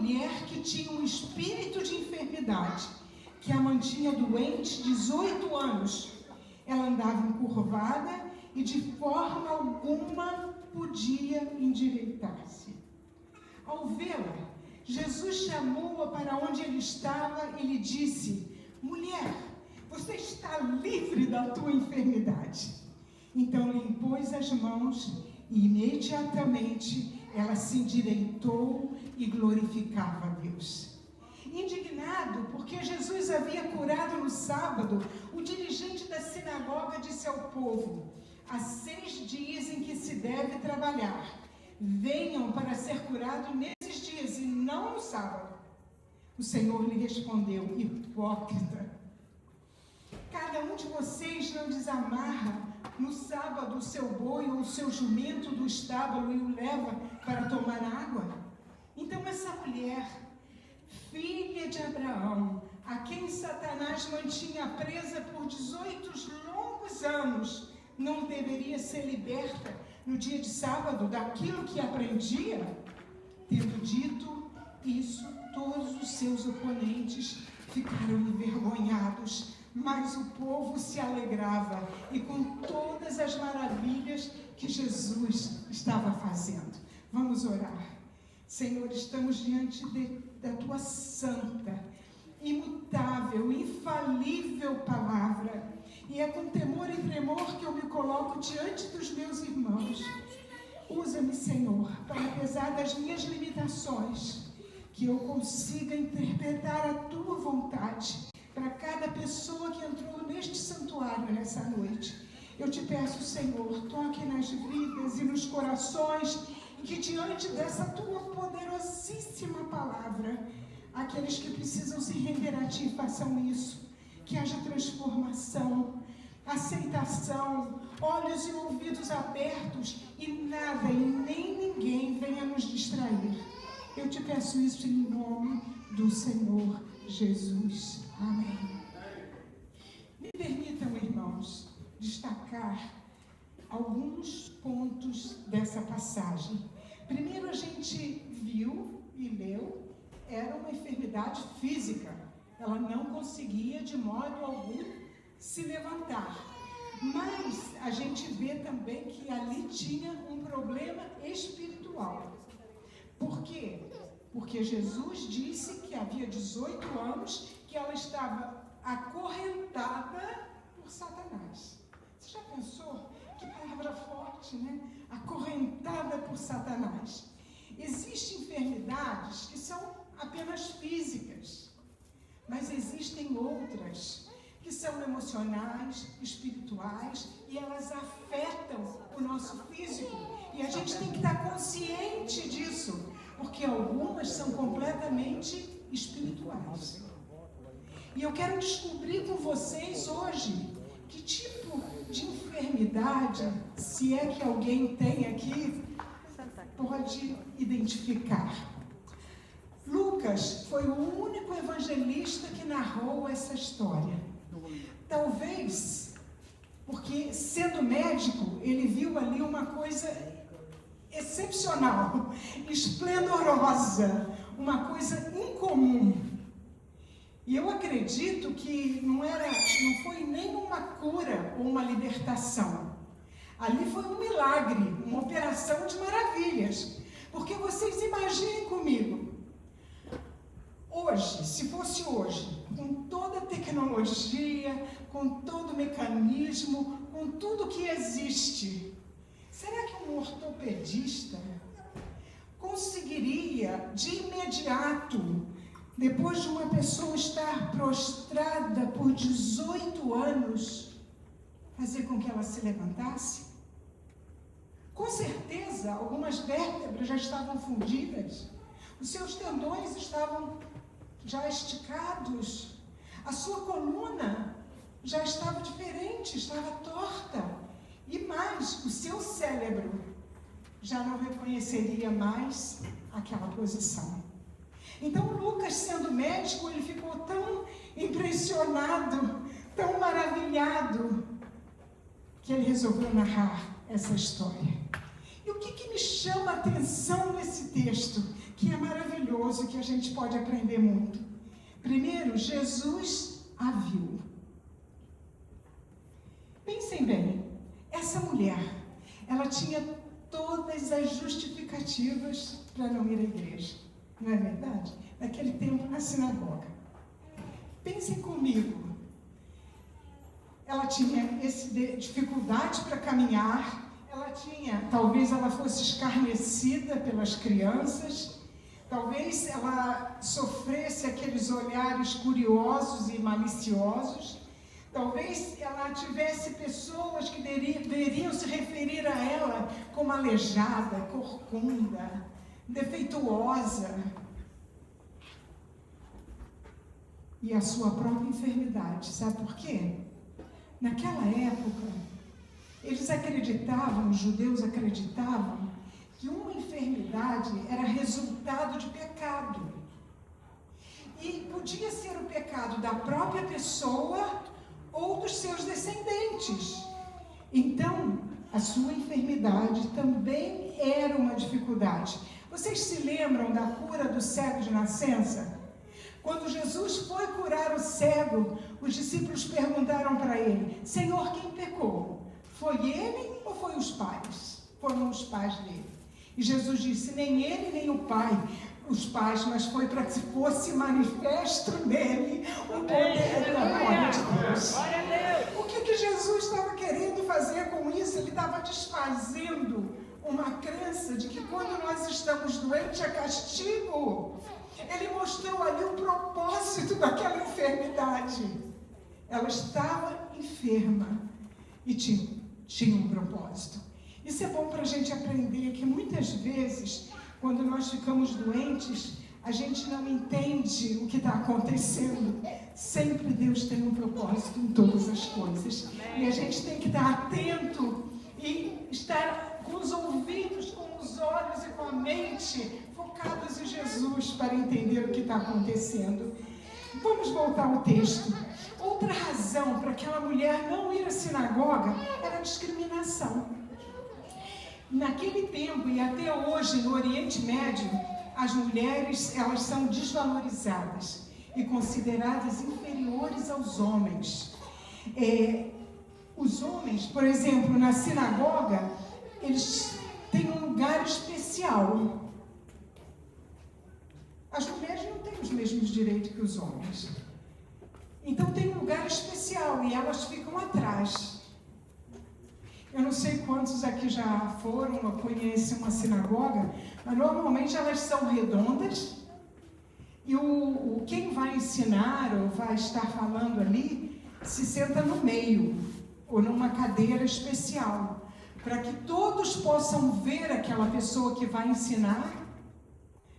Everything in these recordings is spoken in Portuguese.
mulher que tinha um espírito de enfermidade, que a mantinha doente 18 anos. Ela andava encurvada e de forma alguma podia endireitar-se. Ao vê-la, Jesus chamou-a para onde ele estava e lhe disse: mulher, você está livre da tua enfermidade. Então lhe impôs as mãos e imediatamente ela se endireitou e glorificava a Deus. Indignado porque Jesus havia curado no sábado, o dirigente da sinagoga disse ao povo: há 6 dias em que se deve trabalhar. Venham para ser curado nesses dias e não no sábado. O Senhor lhe respondeu: hipócrita, cada um de vocês não desamarra no sábado o seu boi ou o seu jumento do estábulo e o leva para tomar água? Então essa mulher, filha de Abraão, a quem Satanás mantinha presa por 18 longos anos, não deveria ser liberta no dia de sábado daquilo que aprendia? Tendo dito isso, todos os seus oponentes ficaram envergonhados, mas o povo se alegrava e com todas as maravilhas que Jesus estava fazendo. Vamos orar. Senhor, estamos diante da tua santa, imutável, infalível palavra, e é com temor e tremor que eu me coloco diante dos meus irmãos. Usa-me, Senhor, para, apesar das minhas limitações, que eu consiga interpretar a tua vontade para cada pessoa que entrou neste santuário nessa noite. Eu te peço, Senhor, toque nas vidas e nos corações, e que diante dessa tua poderosíssima palavra, aqueles que precisam se render a ti façam isso. Que haja transformação, aceitação, olhos e ouvidos abertos, e nada e nem ninguém venha nos distrair. Eu te peço isso em nome do Senhor Jesus. Amém. Me permitam, irmãos, destacar alguns pontos dessa passagem. Primeiro, a gente viu e leu, era uma enfermidade física. Ela não conseguia de modo algum se levantar. Mas a gente vê também que ali tinha um problema espiritual. Por quê? Porque Jesus disse que havia 18 anos que ela estava acorrentada por Satanás. Você já pensou? Que palavra forte, né? Acorrentada por Satanás. Existem enfermidades que são apenas físicas, mas existem outras que são emocionais, espirituais, e elas afetam o nosso físico. E a gente tem que estar consciente disso, porque algumas são completamente espirituais. E eu quero descobrir com vocês hoje que tipo de enfermidade, se é que alguém tem aqui, pode identificar. Lucas foi o único evangelista que narrou essa história. Talvez porque, sendo médico, ele viu ali uma coisa excepcional, esplendorosa, uma coisa incomum. E eu acredito que não foi nem uma cura ou uma libertação. Ali foi um milagre, uma operação de maravilhas. Porque vocês imaginem comigo, hoje, se fosse hoje, com toda a tecnologia, com todo o mecanismo, com tudo que existe, será que um ortopedista conseguiria de imediato, depois de uma pessoa estar prostrada por 18 anos, fazer com que ela se levantasse? Com certeza, algumas vértebras já estavam fundidas, os seus tendões estavam já esticados, a sua coluna já estava diferente, estava torta, e mais, o seu cérebro já não reconheceria mais aquela posição. Então Lucas, sendo médico, ele ficou tão impressionado, tão maravilhado, que ele resolveu narrar essa história. E o que me chama a atenção nesse texto? que é maravilhoso, que a gente pode aprender muito. Primeiro, Jesus a viu. Pensem bem, essa mulher, ela tinha todas as justificativas para não ir à igreja, não é verdade? Naquele tempo, na sinagoga. Pensem comigo, ela tinha dificuldade para caminhar, talvez ela fosse escarnecida pelas crianças, talvez ela sofresse aqueles olhares curiosos e maliciosos, talvez ela tivesse pessoas que deveriam se referir a ela como aleijada, corcunda, defeituosa. E a sua própria enfermidade, sabe por quê? Naquela época, eles acreditavam, os judeus acreditavam, que uma enfermidade era resultado de pecado. E podia ser o pecado da própria pessoa ou dos seus descendentes. Então, a sua enfermidade também era uma dificuldade. Vocês se lembram da cura do cego de nascença? Quando Jesus foi curar o cego, os discípulos perguntaram para ele: Senhor, quem pecou? Foi ele ou foi os pais? Foram os pais dele. E Jesus disse: nem ele nem o pai, os pais, mas foi para que fosse manifesto nele o poder da glória de Deus. O que Jesus estava querendo fazer com isso? Ele estava desfazendo uma crença de que quando nós estamos doentes é castigo. Ele mostrou ali o propósito daquela enfermidade. Ela estava enferma e tinha um propósito. Isso é bom para a gente aprender que muitas vezes, quando nós ficamos doentes, a gente não entende o que está acontecendo. Sempre Deus tem um propósito em todas as coisas. E a gente tem que estar atento e estar com os ouvidos, com os olhos e com a mente focados em Jesus para entender o que está acontecendo. Vamos voltar ao texto. Outra razão para aquela mulher não ir à sinagoga era a discriminação. Naquele tempo e até hoje no Oriente Médio, as mulheres elas são desvalorizadas e consideradas inferiores aos homens. Os homens, por exemplo, na sinagoga, eles têm um lugar especial. As mulheres não têm os mesmos direitos que os homens. Então tem um lugar especial e elas ficam atrás. Eu não sei quantos aqui já foram ou conhecem uma sinagoga, mas normalmente elas são redondas e quem vai ensinar ou vai estar falando ali se senta no meio ou numa cadeira especial, para que todos possam ver aquela pessoa que vai ensinar.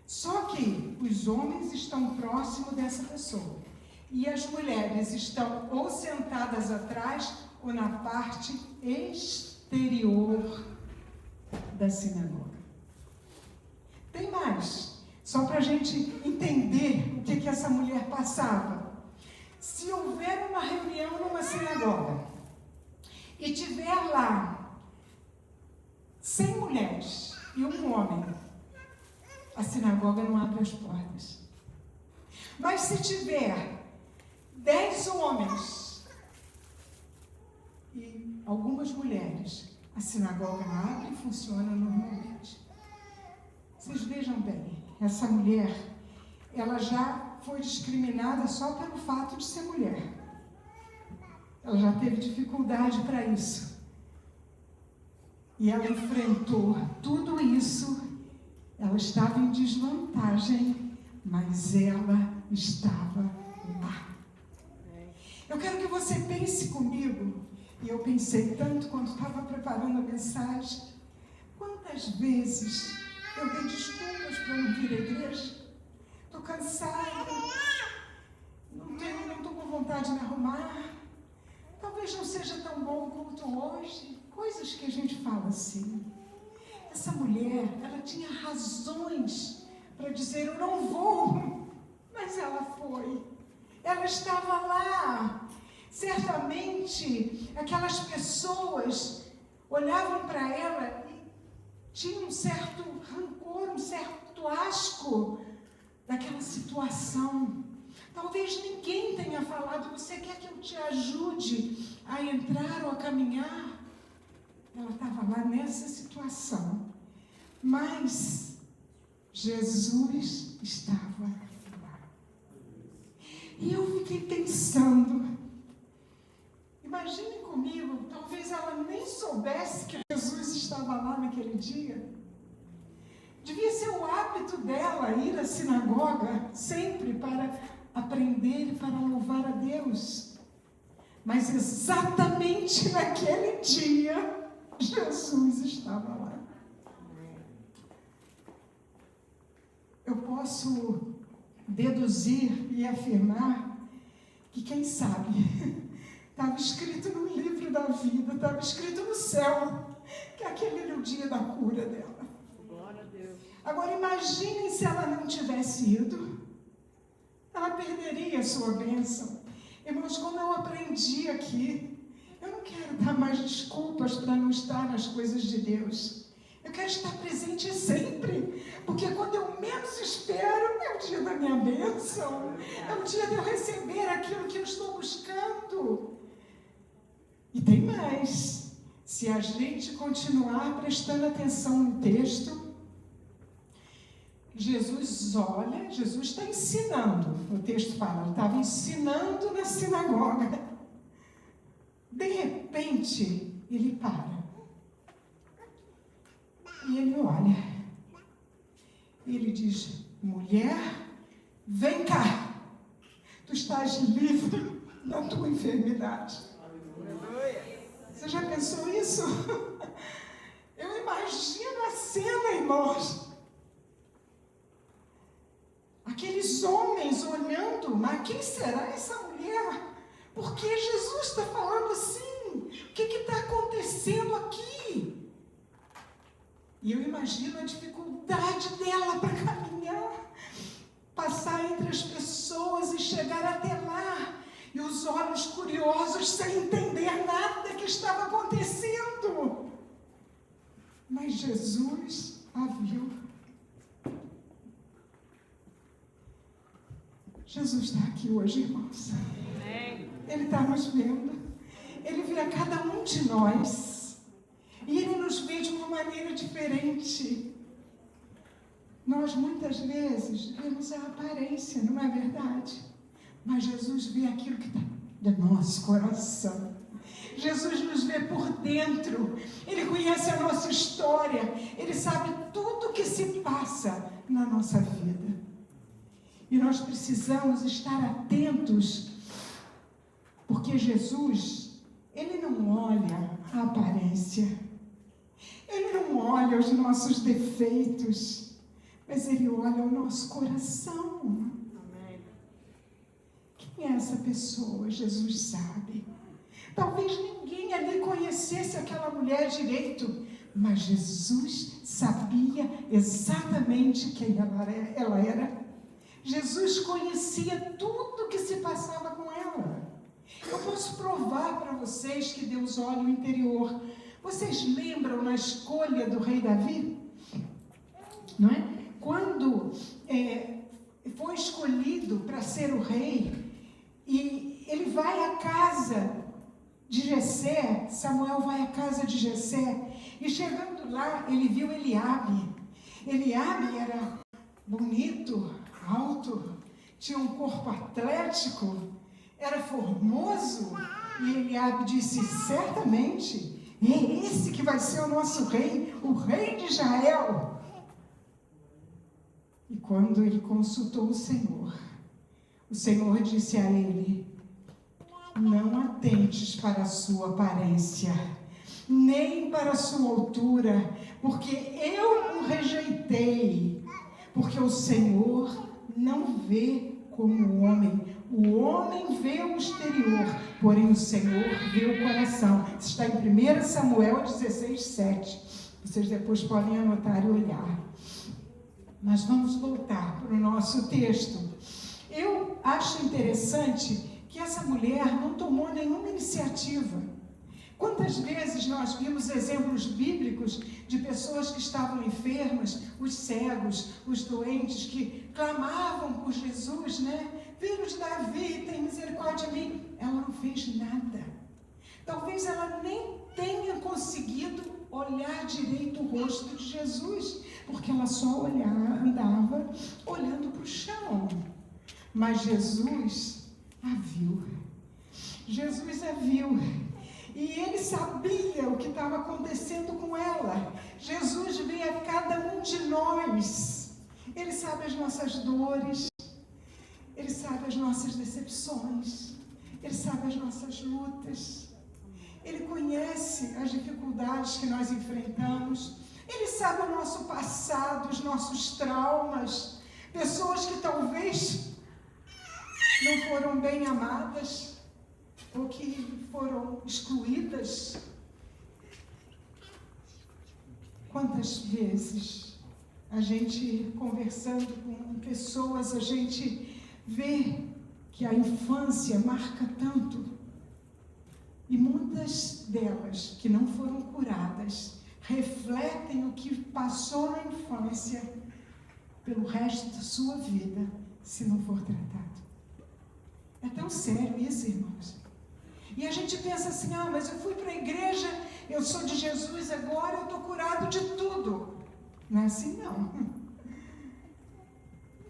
Só que os homens estão próximos dessa pessoa e as mulheres estão ou sentadas atrás ou na parte exterior da sinagoga. Tem mais, só para a gente entender o que essa mulher passava. Se houver uma reunião numa sinagoga e tiver lá 100 mulheres e um homem, a sinagoga não abre as portas. Mas se tiver 10 homens e algumas mulheres, a sinagoga abre e funciona normalmente. Vocês vejam bem, essa mulher, ela já foi discriminada só pelo fato de ser mulher. Ela já teve dificuldade para isso. E ela enfrentou tudo isso. Ela estava em desvantagem, mas ela estava lá. Eu quero que você pense comigo, e eu pensei tanto quando estava preparando a mensagem, quantas vezes eu dei desculpas para não vir à igreja? Estou cansada, não estou com vontade de me arrumar, talvez não seja tão bom o culto hoje, coisas que a gente fala assim. Essa mulher, ela tinha razões para dizer, eu não vou, mas ela foi. Ela estava lá. Certamente, aquelas pessoas olhavam para ela tinha um certo rancor, um certo asco daquela situação. Talvez ninguém tenha falado, você quer que eu te ajude a entrar ou a caminhar? Ela estava lá nessa situação. Mas Jesus estava lá. E eu fiquei pensando, imagine comigo, talvez ela nem soubesse que Jesus estava lá naquele dia. Devia ser o hábito dela ir à sinagoga sempre para aprender e para louvar a Deus. Mas exatamente naquele dia, Jesus estava lá. Eu posso deduzir e afirmar que, quem sabe, estava escrito no livro da vida, estava escrito no céu, que aquele era o dia da cura dela. Glória a Deus. Agora imaginem se ela não tivesse ido, ela perderia a sua bênção. Irmãos, como eu aprendi aqui, eu não quero dar mais desculpas para não estar nas coisas de Deus. Eu quero estar presente sempre, porque quando eu menos espero, é o dia da minha bênção, é o dia de eu receber aquilo que eu estou buscando. E tem mais, se a gente continuar prestando atenção no texto, Jesus olha, Jesus está ensinando, o texto fala, ele estava ensinando na sinagoga. De repente, ele para. E ele olha. E ele diz, mulher, vem cá. Tu estás livre da tua enfermidade. Você já pensou isso? Eu imagino a cena, irmãos. Aqueles homens olhando, mas quem será essa mulher? Por que Jesus está falando assim? O que está acontecendo aqui? E eu imagino a dificuldade dela para caminhar, passar entre as pessoas e chegar até lá. E os olhos curiosos, sem entender nada que estava acontecendo. Mas Jesus a viu. Jesus está aqui hoje, irmãos. Ele está nos vendo. Ele vê a cada um de nós. E Ele nos vê de uma maneira diferente. Nós, muitas vezes, vemos a aparência, não é verdade? Mas Jesus vê aquilo que está do nosso coração. Jesus nos vê por dentro. Ele conhece a nossa história. Ele sabe tudo o que se passa na nossa vida. E nós precisamos estar atentos, porque Jesus, Ele não olha a aparência, Ele não olha os nossos defeitos, mas Ele olha o nosso coração. Amém. Quem é essa pessoa? Jesus sabe. Talvez ninguém ali conhecesse aquela mulher direito, mas Jesus sabia exatamente quem ela era. Jesus conhecia tudo que se passava com ela. Eu posso provar para vocês que Deus olha o interior. Vocês lembram na escolha do rei Davi? Não é? Quando foi escolhido para ser o rei, e ele vai à casa de Jessé, Samuel vai à casa de Jessé, e chegando lá, ele viu Eliabe. Eliabe era bonito, alto, tinha um corpo atlético, era formoso, e Eliabe disse, certamente, é esse que vai ser o nosso rei, o rei de Israel. E quando ele consultou o Senhor disse a ele, não atentes para a sua aparência, nem para a sua altura, porque eu o rejeitei, porque o Senhor não vê como o homem vê o exterior, porém o Senhor vê o coração. Isso está em 1 Samuel 16:7. Vocês depois podem anotar e olhar. Mas vamos voltar para o nosso texto. Eu acho interessante que essa mulher não tomou nenhuma iniciativa. Quantas vezes nós vimos exemplos bíblicos de pessoas que estavam enfermas, os cegos, os doentes, que clamavam por Jesus, né? Filho de Davi, tem misericórdia de mim. Ela não fez nada. Talvez ela nem tenha conseguido olhar direito o rosto de Jesus, porque ela só andava olhando para o chão. Mas Jesus a viu. Jesus a viu. E ele sabia o que estava acontecendo com ela. Jesus vê a cada um de nós. Ele sabe as nossas dores. Ele sabe as nossas decepções. Ele sabe as nossas lutas. Ele conhece as dificuldades que nós enfrentamos. Ele sabe o nosso passado, os nossos traumas. Pessoas que talvez não foram bem amadas, ou que foram excluídas. Quantas vezes a gente, conversando com pessoas, a gente vê que a infância marca tanto, e muitas delas que não foram curadas refletem o que passou na infância pelo resto da sua vida, se não for tratado. É tão sério isso, irmãos. E a gente pensa assim, mas eu fui para a igreja, eu sou de Jesus agora, eu estou curado de tudo. Não é assim, não.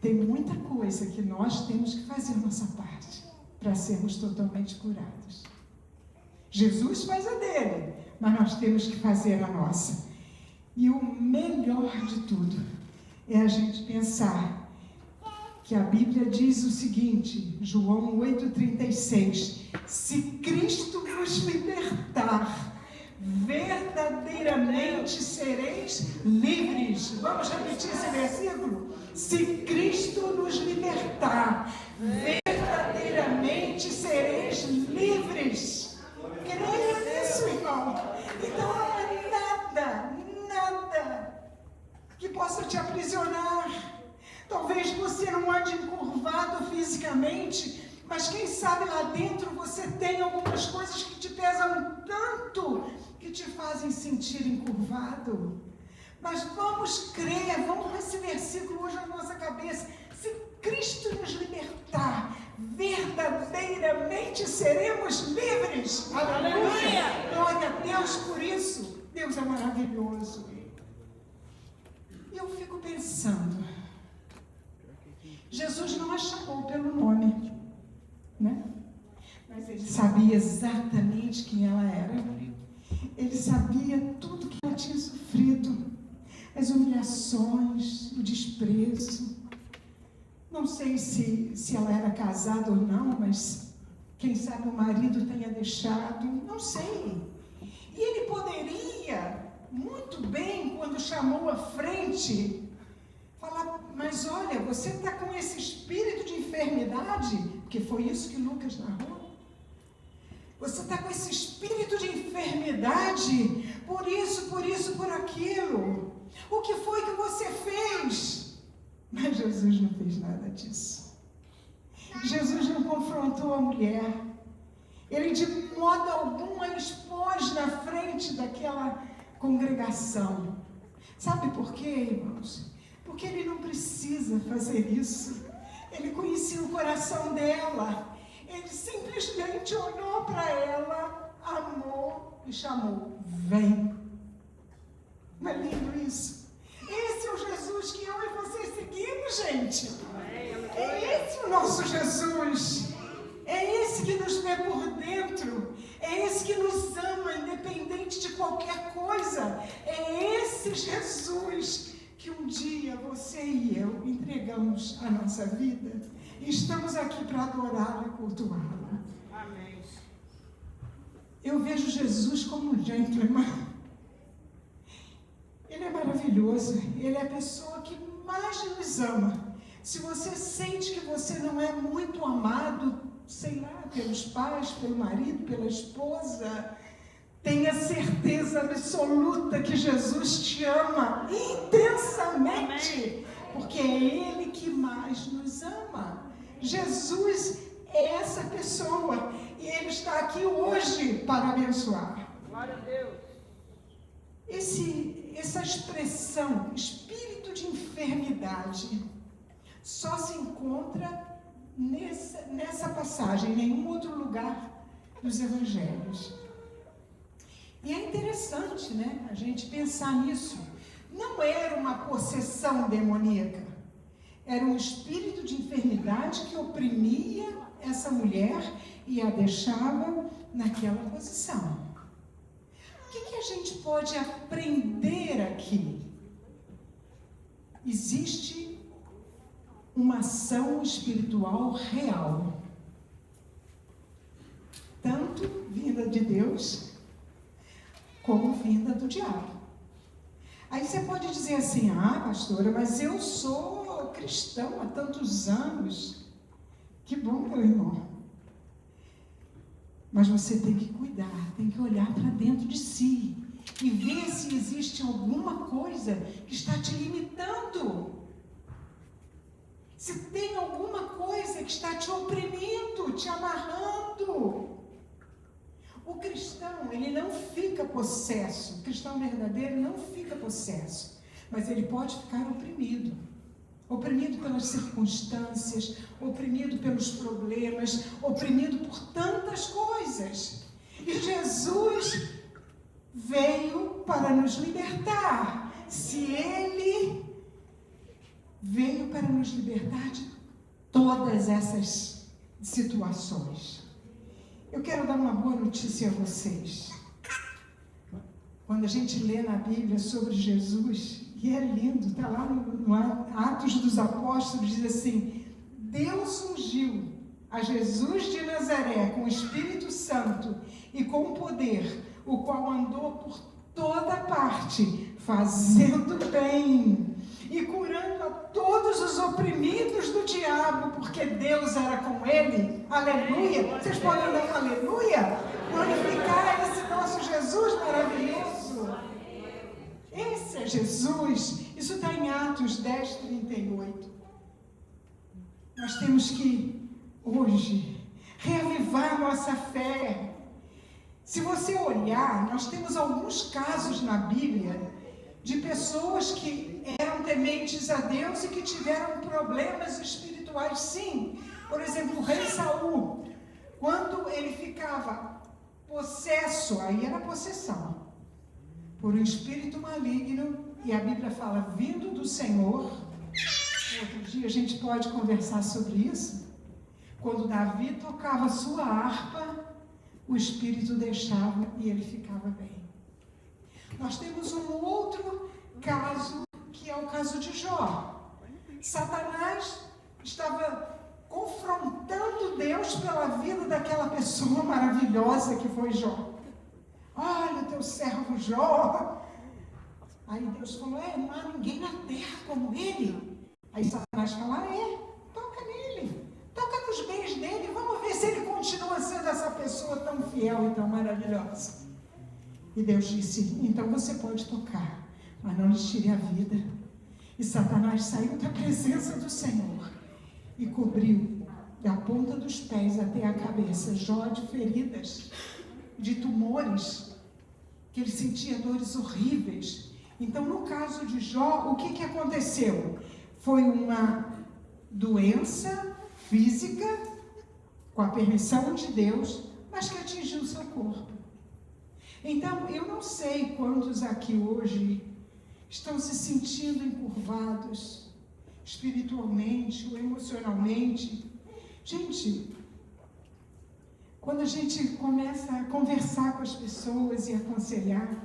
Tem muita coisa que nós temos que fazer a nossa parte para sermos totalmente curados. Jesus faz a dele, mas nós temos que fazer a nossa. E o melhor de tudo é a gente pensar que a Bíblia diz o seguinte, João 8,36, se Cristo vos libertar, verdadeiramente sereis livres. Vamos repetir esse versículo? Se Cristo nos libertar, verdadeiramente sereis livres. Creia nisso, irmão. Então não é nada que possa te aprisionar. Talvez você não ande encurvado fisicamente, mas quem sabe lá dentro você tem algumas coisas que te pesam tanto, que te fazem sentir encurvado. Mas vamos crer, vamos com esse versículo hoje na nossa cabeça. Se Cristo nos libertar, verdadeiramente seremos livres. Aleluia! Glória a Deus por isso. Deus é maravilhoso. E eu fico pensando, Jesus não a chamou pelo nome, né? Mas ele sabia exatamente quem ela era. Ele sabia tudo que ela tinha sofrido, as humilhações, o desprezo. Não sei se ela era casada ou não, mas quem sabe o marido tenha deixado, não sei. E ele poderia, muito bem, quando chamou à frente, falar, mas olha, você está com esse espírito de enfermidade, porque foi isso que Lucas narrou. Você está com esse espírito de enfermidade, por isso, por aquilo. O que foi que você fez? Mas Jesus não fez nada disso. Jesus não confrontou a mulher. Ele de modo algum a expôs na frente daquela congregação. Sabe por quê, irmãos? Porque ele não precisa fazer isso. Ele conhecia o coração dela. Ele simplesmente olhou para ela, amou e chamou. Vem. Não é lindo isso? Esse é o Jesus que eu e você seguimos, gente. É esse o nosso Jesus. É esse que nos vê por dentro. É esse que nos ama, independente de qualquer coisa. É esse Jesus que um dia você e eu entregamos a nossa vida e estamos aqui para adorá-lo e cultuá-lo. Amém. Eu vejo Jesus como um gentleman. Ele é maravilhoso, ele é a pessoa que mais nos ama. Se você sente que você não é muito amado, sei lá, pelos pais, pelo marido, pela esposa, tenha certeza absoluta que Jesus te ama intensamente, porque é Ele que mais nos ama. Jesus é essa pessoa e Ele está aqui hoje para abençoar. Glória a Deus. Essa expressão, espírito de enfermidade, só se encontra nessa passagem, em nenhum outro lugar dos evangelhos. E é interessante, né, a gente pensar nisso. Não era uma possessão demoníaca, era um espírito de enfermidade que oprimia essa mulher e a deixava naquela posição. O que a gente pode aprender aqui? Existe uma ação espiritual real, tanto vinda de Deus, como vinda do diabo. Aí você pode dizer assim, pastora, mas eu sou cristão há tantos anos. Que bom, meu irmão. Mas você tem que cuidar, tem que olhar para dentro de si e ver se existe alguma coisa que está te limitando. Se tem alguma coisa que está te oprimindo, te amarrando. O cristão, ele não fica possesso. O cristão verdadeiro não fica possesso. Mas ele pode ficar oprimido. Oprimido pelas circunstâncias, oprimido pelos problemas, oprimido por tantas coisas. E Jesus veio para nos libertar. Se Ele veio para nos libertar de todas essas situações. Eu quero dar uma boa notícia a vocês. Quando a gente lê na Bíblia sobre Jesus, e é lindo, está lá no Atos dos Apóstolos, diz assim, Deus ungiu a Jesus de Nazaré com o Espírito Santo e com poder, o qual andou por toda parte, fazendo bem e curando a todos os oprimidos do diabo, porque Deus era com ele. Aleluia! Vocês podem dar um aleluia? Glorificar esse nosso Jesus maravilhoso. Esse é Jesus. Isso está em Atos 10:38. Nós temos que, hoje, reavivar nossa fé. Se você olhar, nós temos alguns casos na Bíblia de pessoas que eram tementes a Deus e que tiveram problemas espirituais, sim. Por exemplo, o rei Saul, quando ele ficava possesso, aí era possessão, por um espírito maligno, e a Bíblia fala, vindo do Senhor. Outro dia a gente pode conversar sobre isso. Quando Davi tocava a sua harpa, o espírito deixava e ele ficava bem. Nós temos um outro caso, que é o caso de Jó. Satanás estava confrontando Deus pela vida daquela pessoa maravilhosa que foi Jó. Olha o teu servo Jó. Aí Deus falou, não há ninguém na terra como ele. Aí Satanás fala, toca nele, toca nos bens dele, vamos ver se ele continua sendo essa pessoa tão fiel e tão maravilhosa. E Deus disse, então você pode tocar, mas não lhes tire a vida. E Satanás saiu da presença do Senhor e cobriu da ponta dos pés até a cabeça Jó de feridas, de tumores, que ele sentia dores horríveis. Então, no caso de Jó, o que aconteceu? Foi uma doença física, com a permissão de Deus, mas que atingiu o seu corpo. Então, eu não sei quantos aqui hoje estão se sentindo encurvados, espiritualmente ou emocionalmente. Gente, quando a gente começa a conversar com as pessoas e aconselhar,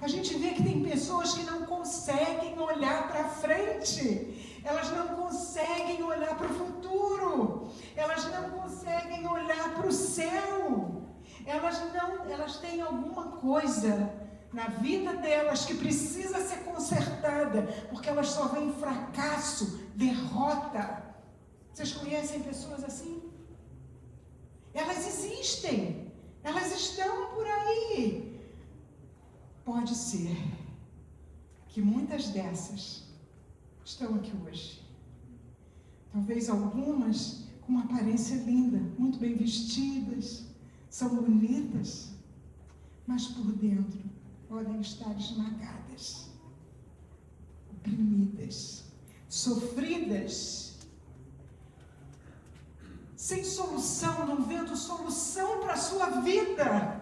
a gente vê que tem pessoas que não conseguem olhar para frente, elas não conseguem olhar para o futuro, elas não conseguem olhar para o céu, elas têm alguma coisa na vida delas que precisa ser consertada, porque elas só veem fracasso, derrota. Vocês conhecem pessoas assim? Elas existem, elas estão por aí. Pode ser que muitas dessas estão aqui hoje. Talvez algumas com uma aparência linda, muito bem vestidas, são bonitas, mas por dentro podem estar esmagadas, oprimidas, sofridas, sem solução, não vendo solução para a sua vida.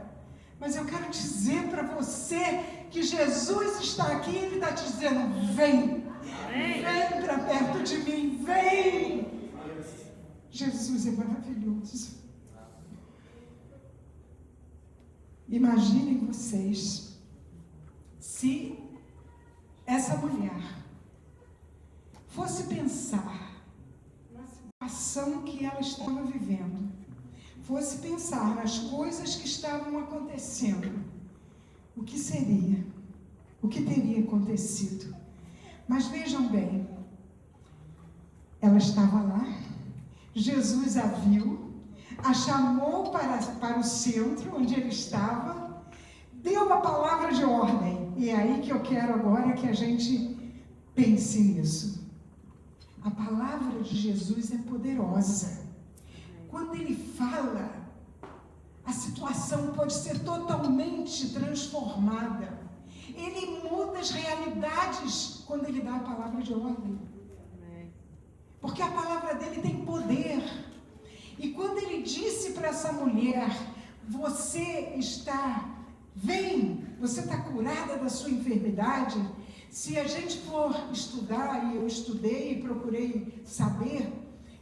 Mas eu quero dizer para você que Jesus está aqui, Ele está te dizendo: vem, vem para perto de mim, vem. Jesus é maravilhoso. Imaginem vocês, se essa mulher fosse pensar na situação que ela estava vivendo, fosse pensar nas coisas que estavam acontecendo, o que seria? O que teria acontecido? Mas vejam bem, ela estava lá, Jesus a viu, a chamou para o centro onde ele estava, deu a palavra de ordem. E é aí que eu quero agora que a gente pense nisso. A palavra de Jesus é poderosa. Quando ele fala, a situação pode ser totalmente transformada. Ele muda as realidades quando ele dá a palavra de ordem. Porque a palavra dele tem poder. E quando ele disse para essa mulher: você está curada da sua enfermidade. Se a gente for estudar, e eu estudei e procurei saber,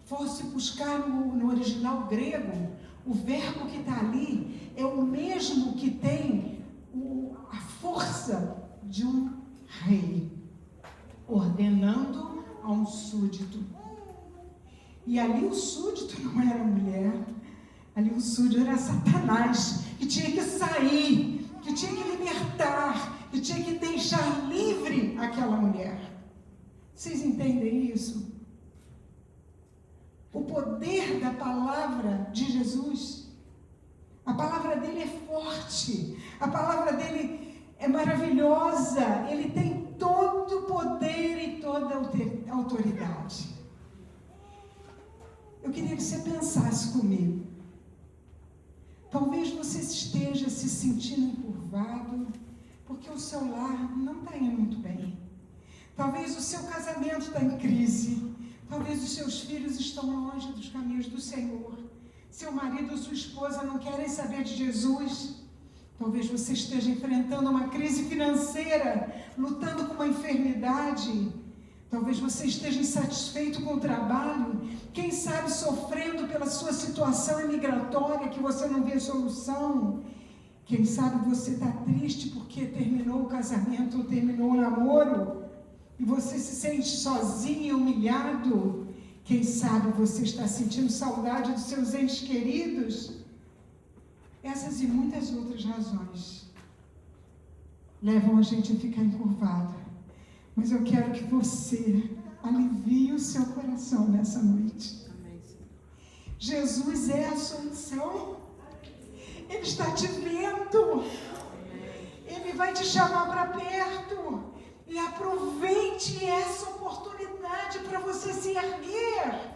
fosse buscar no original grego, o verbo que está ali é o mesmo que tem a força de um rei, ordenando a um súdito. E ali o súdito não era a mulher, ali o súdito era Satanás, que tinha que sair, que tinha que libertar, que tinha que deixar livre aquela mulher. Vocês entendem isso? O poder da palavra de Jesus, a palavra dele é forte, a palavra dele é maravilhosa, ele tem todo o poder e toda a autoridade. Eu queria que você pensasse comigo. Talvez você esteja se sentindo encurvado, porque o seu lar não está indo muito bem. Talvez o seu casamento está em crise. Talvez os seus filhos estão longe dos caminhos do Senhor. Seu marido ou sua esposa não querem saber de Jesus. Talvez você esteja enfrentando uma crise financeira, lutando com uma enfermidade. Talvez você esteja insatisfeito com o trabalho. Quem sabe sofrendo pela sua situação imigratória, que você não vê solução. Quem sabe você está triste porque terminou o casamento ou terminou o namoro. E você se sente sozinho e humilhado. Quem sabe você está sentindo saudade dos seus entes queridos. Essas e muitas outras razões levam a gente a ficar encurvado. Mas eu quero que você alivie o seu coração nessa noite. Jesus é a solução. Ele está te vendo. Ele vai te chamar para perto. E aproveite essa oportunidade para você se erguer.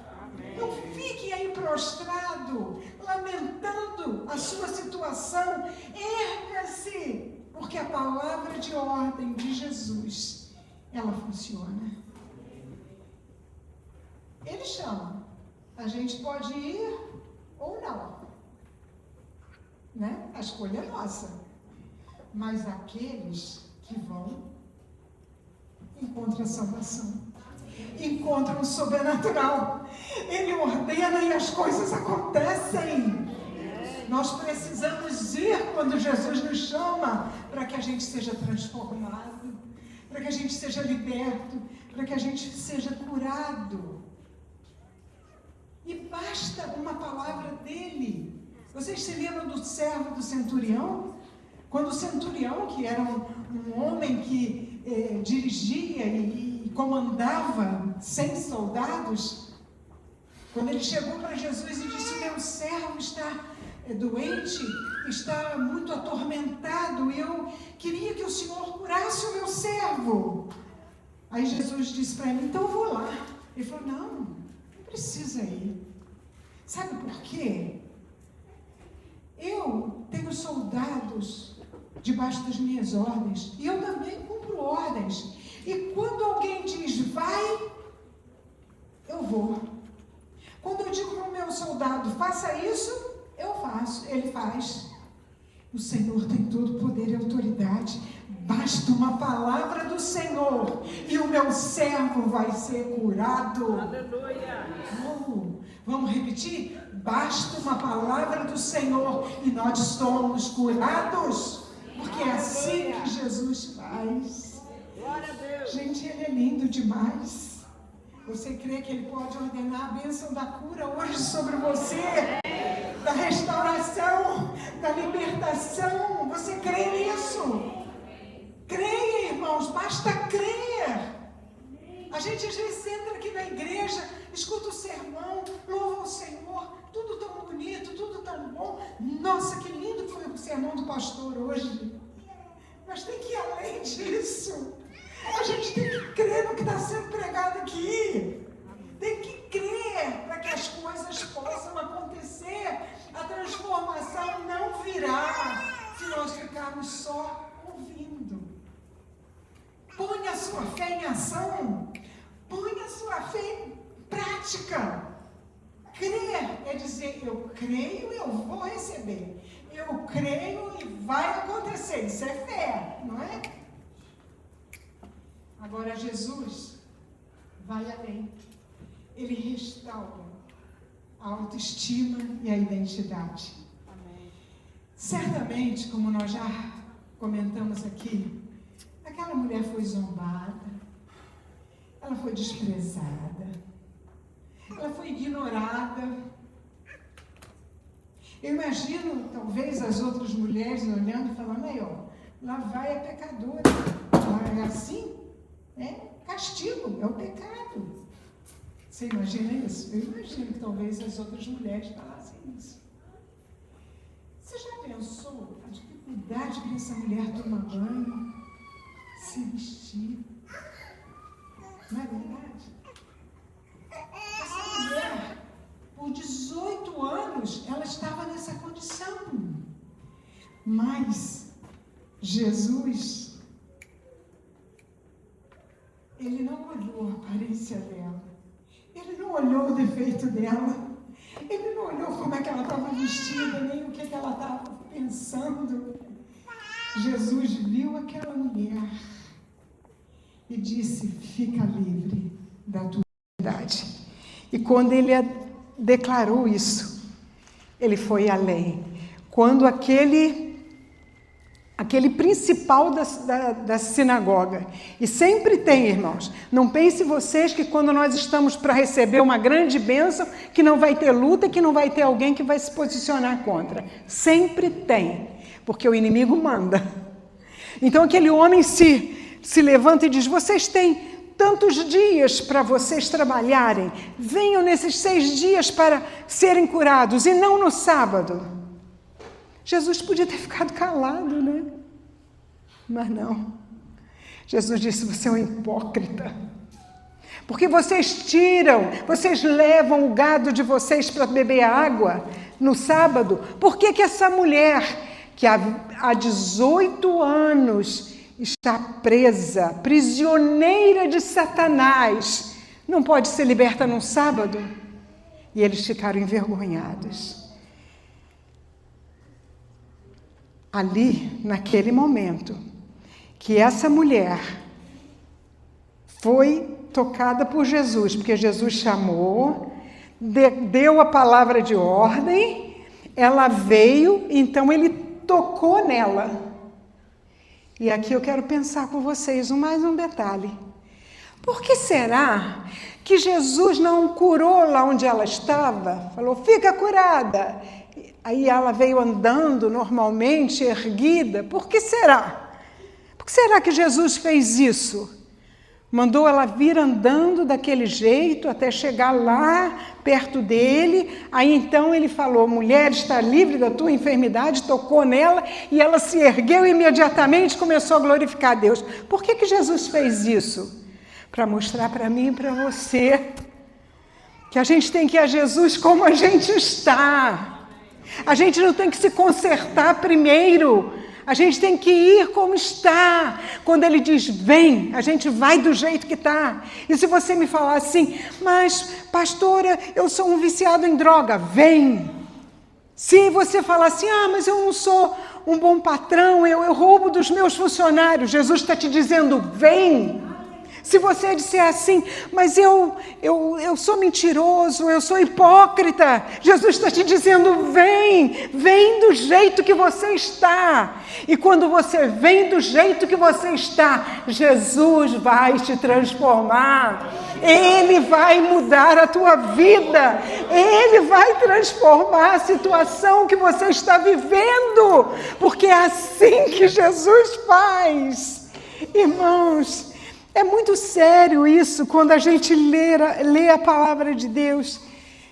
Não fique aí prostrado, lamentando a sua situação. Erga-se, porque a palavra de ordem de Jesus, ela funciona. Ele chama. A gente pode ir ou não. Né? A escolha é nossa. Mas aqueles que vão encontram a salvação, encontram o sobrenatural. Ele ordena e as coisas acontecem. Nós precisamos ir quando Jesus nos chama, para que a gente seja transformado, para que a gente seja liberto, para que a gente seja curado. E basta uma palavra dele. Vocês se lembram do servo do centurião? Quando o centurião, que era um homem que dirigia e comandava 100 soldados, quando ele chegou para Jesus e disse: meu servo está doente, está muito atormentado, e eu queria que o Senhor curasse o meu servo. Aí Jesus disse para ele: então eu vou lá. Ele falou: não precisa ir. Sabe por quê? Eu tenho soldados debaixo das minhas ordens. E eu também cumpro ordens. E quando alguém diz, vai, eu vou. Quando eu digo para o meu soldado, faça isso, eu faço, ele faz. O Senhor tem todo poder e autoridade. Basta uma palavra do Senhor e o meu servo vai ser curado. Aleluia. Vamos repetir? Basta uma palavra do Senhor e nós somos curados. Porque é assim que Jesus faz. Glória a Deus. Gente, Ele é lindo demais. Você crê que Ele pode ordenar a bênção da cura hoje sobre você? Da restauração, da libertação. Você crê nisso? Creia, irmãos, basta crer. A gente às vezes entra aqui na igreja, escuta o sermão, louva o Senhor, tudo tão bonito, tudo tão bom. Nossa, que lindo foi o sermão do pastor hoje. Mas tem que ir além disso. A gente tem que crer no que está sendo pregado aqui. Tem que crer para que as coisas possam acontecer. A transformação não virá se nós ficarmos só ouvindo. Ponha a sua fé em ação. Ponha a sua fé em prática. Crer é dizer, eu creio e eu vou receber. Eu creio e vai acontecer. Isso é fé, não é? Agora Jesus vai além. Ele restaura a autoestima e a identidade. Amém. Certamente, como nós já comentamos aqui, aquela mulher foi zombada, ela foi desprezada, ela foi ignorada. Eu imagino, talvez, as outras mulheres olhando e falando, aí ó, lá vai a pecadora. Lá é assim? É castigo, é o pecado. Você imagina isso? Eu imagino que talvez as outras mulheres falassem isso. Você já pensou a dificuldade que essa mulher toma banho, se vestir? Não é verdade? Essa mulher, por 18 anos, ela estava nessa condição. Mas Jesus, Ele não olhou a aparência dela. Ele não olhou o defeito dela. Ele não olhou como é que ela estava vestida, nem o que ela estava pensando. Jesus viu aquela mulher e disse, fica livre da tua idade. E quando ele declarou isso, ele foi além. Quando aquele principal da sinagoga, e sempre tem, irmãos, não pense vocês que quando nós estamos para receber uma grande bênção, que não vai ter luta, que não vai ter alguém que vai se posicionar contra. Sempre tem, porque o inimigo manda. Então aquele homem se levanta e diz, vocês têm tantos dias para vocês trabalharem, venham nesses 6 dias para serem curados, e não no sábado. Jesus podia ter ficado calado, né? Mas não. Jesus disse, você é um hipócrita. Porque vocês levam o gado de vocês para beber água no sábado. Por que essa mulher, que há 18 anos está presa, prisioneira de Satanás, não pode ser liberta num sábado? E eles ficaram envergonhados. Ali, naquele momento, que essa mulher foi tocada por Jesus, porque Jesus chamou, deu a palavra de ordem, ela veio, então ele tocou nela. E aqui eu quero pensar com vocês mais um detalhe. Por que será que Jesus não curou lá onde ela estava? Falou, fica curada. Aí ela veio andando normalmente, erguida. Por que será? Por que será que Jesus fez isso? Mandou ela vir andando daquele jeito até chegar lá perto dele. Aí então ele falou, mulher, está livre da tua enfermidade, tocou nela e ela se ergueu e imediatamente começou a glorificar a Deus. Por que Jesus fez isso? Para mostrar para mim e para você que a gente tem que ir a Jesus como a gente está. A gente não tem que se consertar primeiro. A gente tem que ir como está. Quando ele diz vem, a gente vai do jeito que está. E se você me falar assim, mas pastora, eu sou um viciado em droga, vem. Se você falar assim, mas eu não sou um bom patrão, eu roubo dos meus funcionários, Jesus está te dizendo vem. Se você disser assim, mas eu sou mentiroso, eu sou hipócrita, Jesus está te dizendo, vem do jeito que você está. E quando você vem do jeito que você está, Jesus vai te transformar. Ele vai mudar a tua vida. Ele vai transformar a situação que você está vivendo. Porque é assim que Jesus faz. Irmãos, é muito sério isso quando a gente lê a palavra de Deus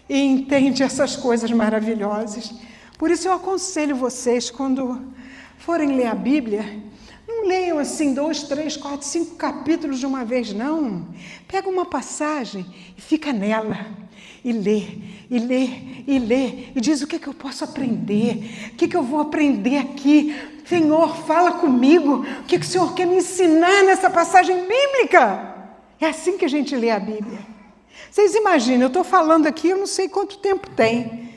e entende essas coisas maravilhosas. Por isso eu aconselho vocês, quando forem ler a Bíblia, não leiam assim 2, 3, 4, 5 capítulos de uma vez, não. Pega uma passagem e fica nela. E lê, e lê, e lê. E diz o que eu posso aprender. O que eu vou aprender aqui. Senhor, fala comigo. O que o Senhor quer me ensinar nessa passagem bíblica? É assim que a gente lê a Bíblia. Vocês imaginam, eu estou falando aqui, eu não sei quanto tempo tem.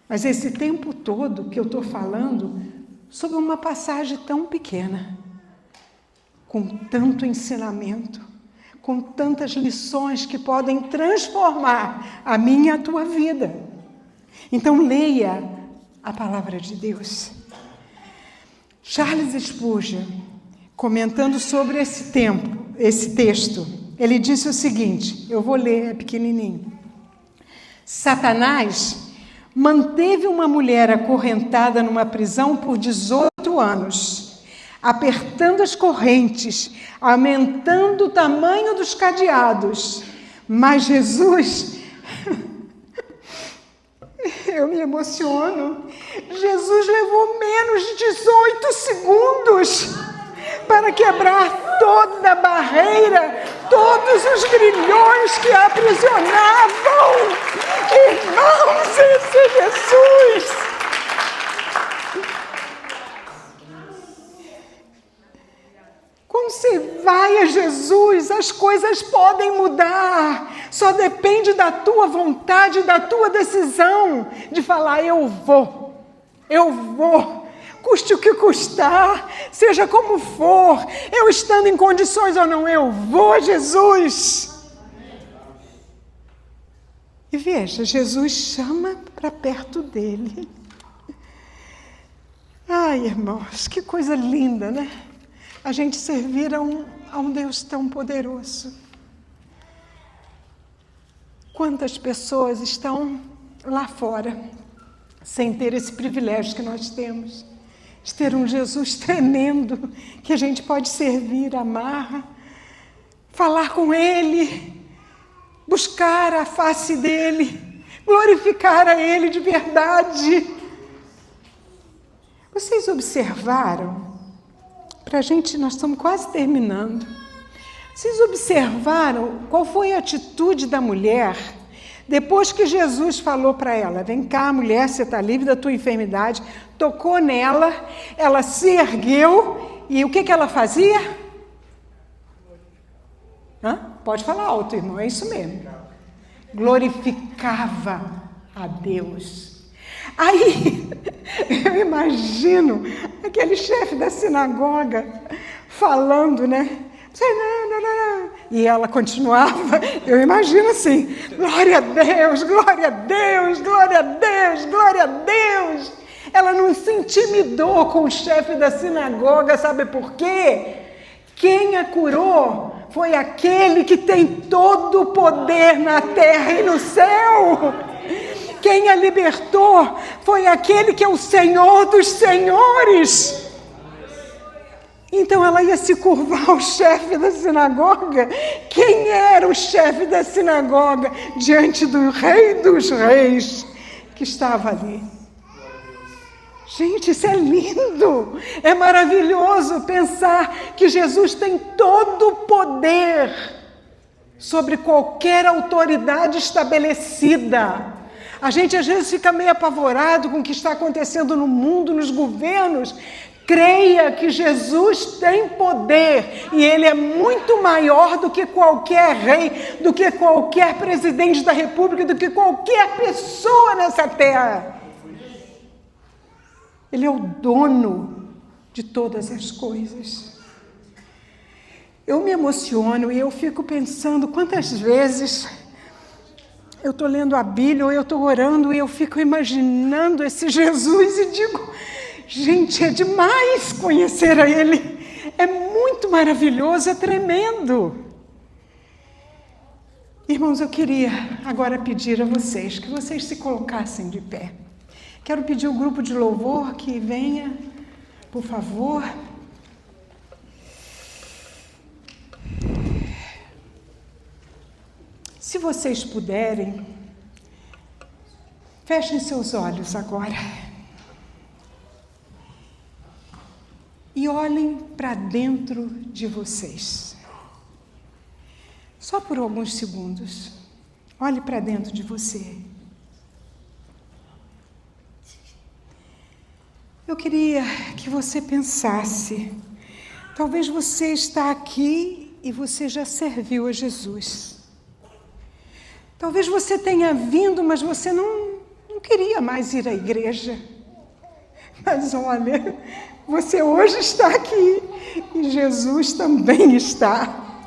Mas esse tempo todo que eu estou falando sobre uma passagem tão pequena, com tanto ensinamento, com tantas lições que podem transformar a minha e a tua vida. Então leia a palavra de Deus. Charles Spurgeon, comentando sobre esse texto, ele disse o seguinte, eu vou ler, é pequenininho. Satanás manteve uma mulher acorrentada numa prisão por 18 anos, apertando as correntes, aumentando o tamanho dos cadeados. Mas Jesus, eu me emociono, Jesus levou menos de 18 segundos para quebrar toda a barreira, todos os grilhões que a aprisionavam. Irmãos, esse é Jesus. Quando você vai a Jesus, as coisas podem mudar. Só depende da tua vontade, da tua decisão de falar, eu vou. Custe o que custar, seja como for, eu estando em condições ou não, eu vou a Jesus. E veja, Jesus chama para perto dele. Ai, irmãos, que coisa linda, né? A gente servir a um Deus tão poderoso. Quantas pessoas estão lá fora, sem ter esse privilégio que nós temos, de ter um Jesus tremendo, que a gente pode servir, amar, falar com Ele, buscar a face dEle, glorificar a Ele de verdade. Vocês observaram? Nós estamos quase terminando. Vocês observaram qual foi a atitude da mulher depois que Jesus falou para ela, vem cá, mulher, você está livre da tua enfermidade, tocou nela, ela se ergueu e o que ela fazia? Pode falar alto, irmão, é isso mesmo. Glorificava a Deus. Aí, eu imagino aquele chefe da sinagoga falando, né? Não. E ela continuava, eu imagino assim, glória a Deus, glória a Deus, glória a Deus, glória a Deus. Ela não se intimidou com o chefe da sinagoga, sabe por quê? Quem a curou foi aquele que tem todo o poder na terra e no céu. Quem a libertou foi aquele que é o Senhor dos senhores. Então ela ia se curvar ao chefe da sinagoga. Quem era o chefe da sinagoga diante do Rei dos Reis que estava ali? Gente, isso é lindo, é maravilhoso pensar que Jesus tem todo o poder sobre qualquer autoridade estabelecida. A gente às vezes fica meio apavorado com o que está acontecendo no mundo, nos governos. Creia que Jesus tem poder e Ele é muito maior do que qualquer rei, do que qualquer presidente da república, do que qualquer pessoa nessa terra. Ele é o dono de todas as coisas. Eu me emociono e eu fico pensando quantas vezes eu estou lendo a Bíblia ou eu estou orando e eu fico imaginando esse Jesus e digo, gente, é demais conhecer a Ele. É muito maravilhoso, é tremendo. Irmãos, eu queria agora pedir a vocês que vocês se colocassem de pé. Quero pedir ao grupo de louvor que venha, por favor. Se vocês puderem, fechem seus olhos agora e olhem para dentro de vocês. Só por alguns segundos, olhe para dentro de você. Eu queria que você pensasse, talvez você está aqui e você já serviu a Jesus. Talvez você tenha vindo, mas você não queria mais ir à igreja. Mas olha, você hoje está aqui e Jesus também está.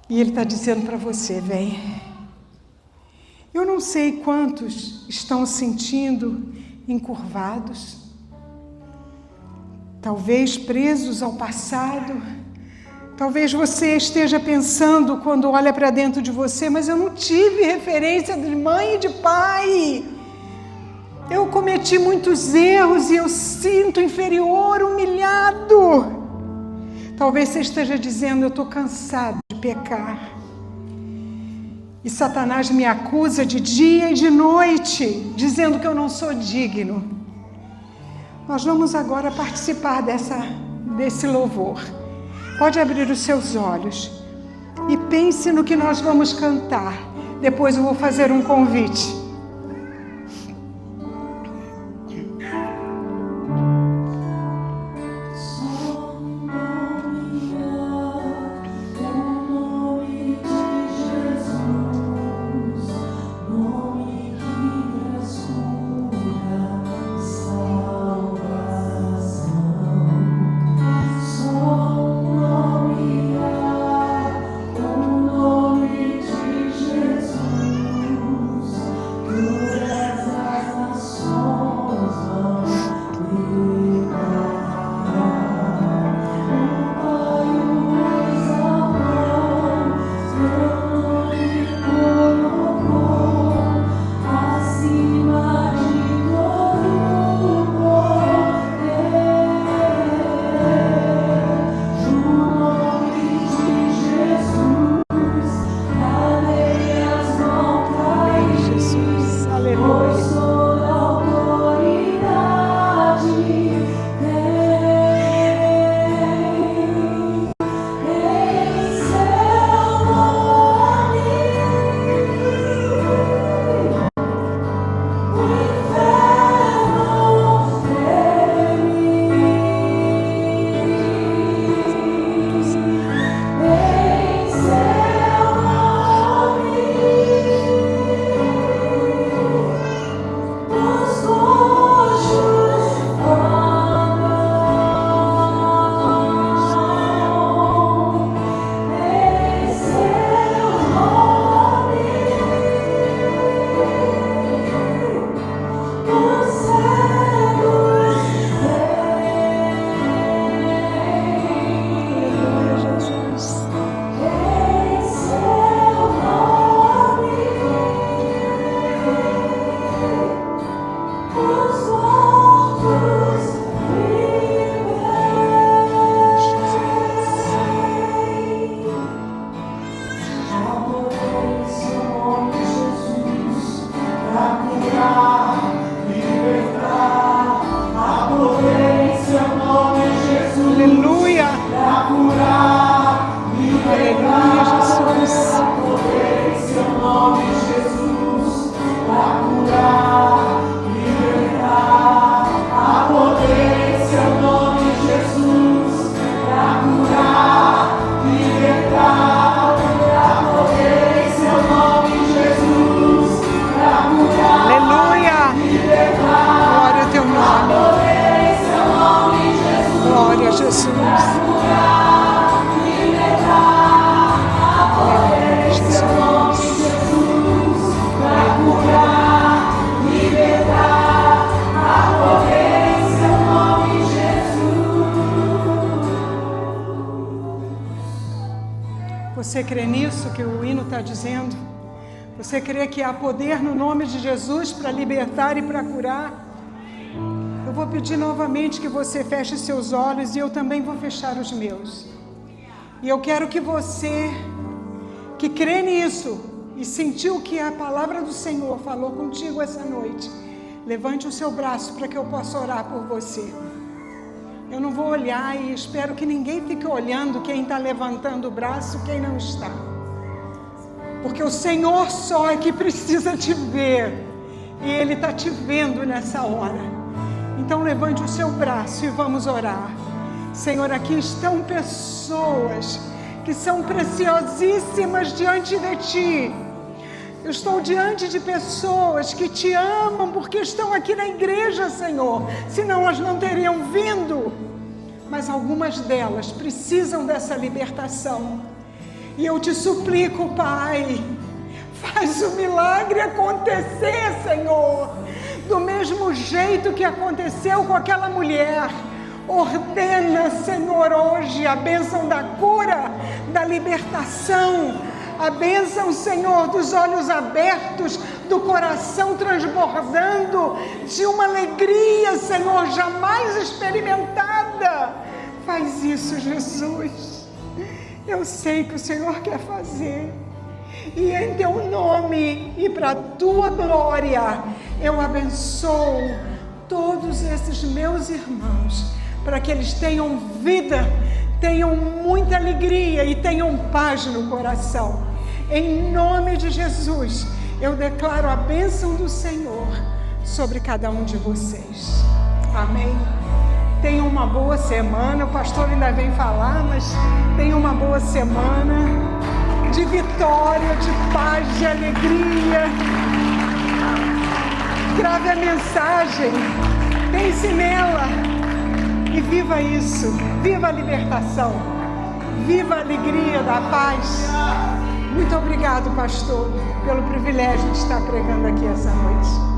E Ele está dizendo para você, vem. Eu não sei quantos estão sentindo encurvados, talvez presos ao passado. Talvez você esteja pensando quando olha para dentro de você, mas eu não tive referência de mãe e de pai. Eu cometi muitos erros e eu sinto inferior, humilhado. Talvez você esteja dizendo, eu estou cansado de pecar. E Satanás me acusa de dia e de noite, dizendo que eu não sou digno. Nós vamos agora participar desse louvor. Pode abrir os seus olhos e pense no que nós vamos cantar. Depois eu vou fazer um convite. que o hino está dizendo? Você crê que há poder no nome de Jesus para libertar e para curar? Eu vou pedir novamente que você feche seus olhos e eu também vou fechar os meus. E eu quero que você, que crê nisso e sentiu que a palavra do Senhor falou contigo essa noite, levante o seu braço para que eu possa orar por você. Eu não vou olhar e espero que ninguém fique olhando quem está levantando o braço, quem não está. Porque o Senhor só é que precisa te ver. E Ele está te vendo nessa hora. Então levante o seu braço e vamos orar. Senhor, aqui estão pessoas que são preciosíssimas diante de Ti. Eu estou diante de pessoas que Te amam porque estão aqui na igreja, Senhor. Senão elas não teriam vindo. Mas algumas delas precisam dessa libertação. E eu Te suplico, Pai, faz o milagre acontecer, Senhor. Do mesmo jeito que aconteceu com aquela mulher. Ordena, Senhor, hoje a bênção da cura, da libertação. A bênção, Senhor, dos olhos abertos, do coração transbordando, de uma alegria, Senhor, jamais experimentada. Faz isso, Jesus. Eu sei que o Senhor quer fazer. E em Teu nome e para a Tua glória, eu abençoo todos esses meus irmãos, para que eles tenham vida, tenham muita alegria e tenham paz no coração. Em nome de Jesus, eu declaro a bênção do Senhor sobre cada um de vocês. Amém. Tenham uma boa semana. O pastor ainda vem falar, mas tenham uma boa semana de vitória, de paz, de alegria. Grave a mensagem, pense nela e viva isso. Viva a libertação, viva a alegria da paz. Muito obrigado, pastor, pelo privilégio de estar pregando aqui essa noite.